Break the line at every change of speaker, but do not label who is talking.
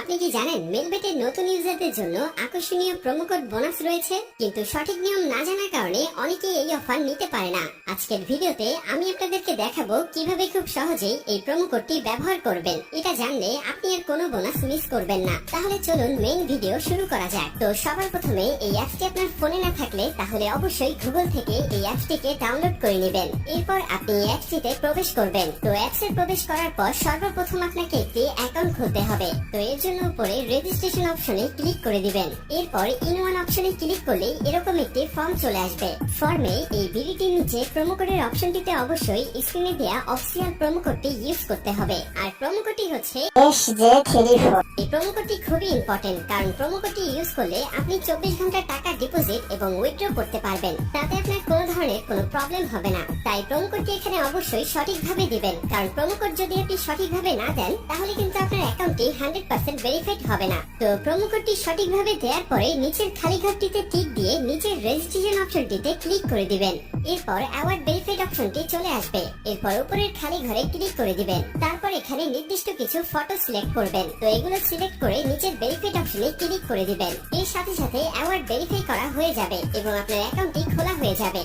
আপনি কি জানেন মেলবেটের নতুন ইউজারদের জন্য আকর্ষণীয় প্রোমো কোড বোনাস রয়েছে, কিন্তু সঠিক নিয়ম না জানার কারণে অনেকেই এই অফার নিতে পারে না। আজকের ভিডিওতে আমি আপনাদেরকে দেখাবো কিভাবে খুব সহজেই এই প্রোমো কোডটি ব্যবহার করবেন। এটা জানলে আপনি আর কোনো বোনাস মিস করবেন না। তাহলে চলুন মেইন ভিডিও শুরু করা যাক। তো সবার প্রথমে এই অ্যাপটি আপনার ফোনে না থাকলে তাহলে অবশ্যই গুগল থেকে এই অ্যাপটিকে ডাউনলোড করে নেবেন। এরপর আপনি এই অ্যাপটিতে প্রবেশ করবেন। তো অ্যাপসে প্রবেশ করার পর সর্বপ্রথম আপনাকে একটি অ্যাকাউন্ট খুলতে হবে। তো এর জন্য উপরে রেজিস্ট্রেশন অপশনে ক্লিক করে দিবেন। এরপর ইন ওয়ান অপশনে ক্লিক করলে এরকম একটি ফর্ম চলে আসবে। ফর্মে এই বিডিটির নিচে প্রোমো কোডের অপশনটিতে অবশ্যই স্ক্রিনে দেওয়া অফিসিয়াল প্রোমো কোডটি ইউজ করতে হবে। আর প্রোমো কোডটি হচ্ছে SJ34। এই প্রোমো কোডটি খুবই ইম্পর্টেন্ট, কারণ প্রোমো কোডটি ইউজ করলে আপনি 24 ঘন্টা টাকা ডিপোজিট এবং উইথড্র করতে পারবেন। তাতে আপনার কোনো ধরনের কোনো প্রবলেম হবে না। তাই প্রোমো কোডটি এখানে অবশ্যই সঠিকভাবে দিবেন, কারণ প্রোমো কোড যদি আপনি সঠিকভাবে না দেন তাহলে কিন্তু আপনার অ্যাকাউন্টটি 100% ভেরিফাইড হবে না। তো প্রোমো কোডটি সঠিকভাবে দেওয়ার পরে নিচের খালি ঘরটিতে টিক দিয়ে নিচের রেজিস্ট্রেশন অপশনটিতে ক্লিক করে দিবেন। এরপর অ্যাওয়ার্ড ভেরিফাইড অপশনটি চলে আসবে। এরপর উপরের খালি ঘরে ক্লিক করে দিবেন। তারপর এখানে নির্দিষ্ট কিছু ফটো সিলেক্ট করবেন। তো এগুলো সিলেক্ট করে নিচের ভেরিফাইড অপশনে ক্লিক করে দিবেন। এর সাথে সাথে অ্যাওয়ার্ড ভেরিফাই করা হয়ে যাবে এবং আপনার অ্যাকাউন্টটি খোলা হয়ে যাবে।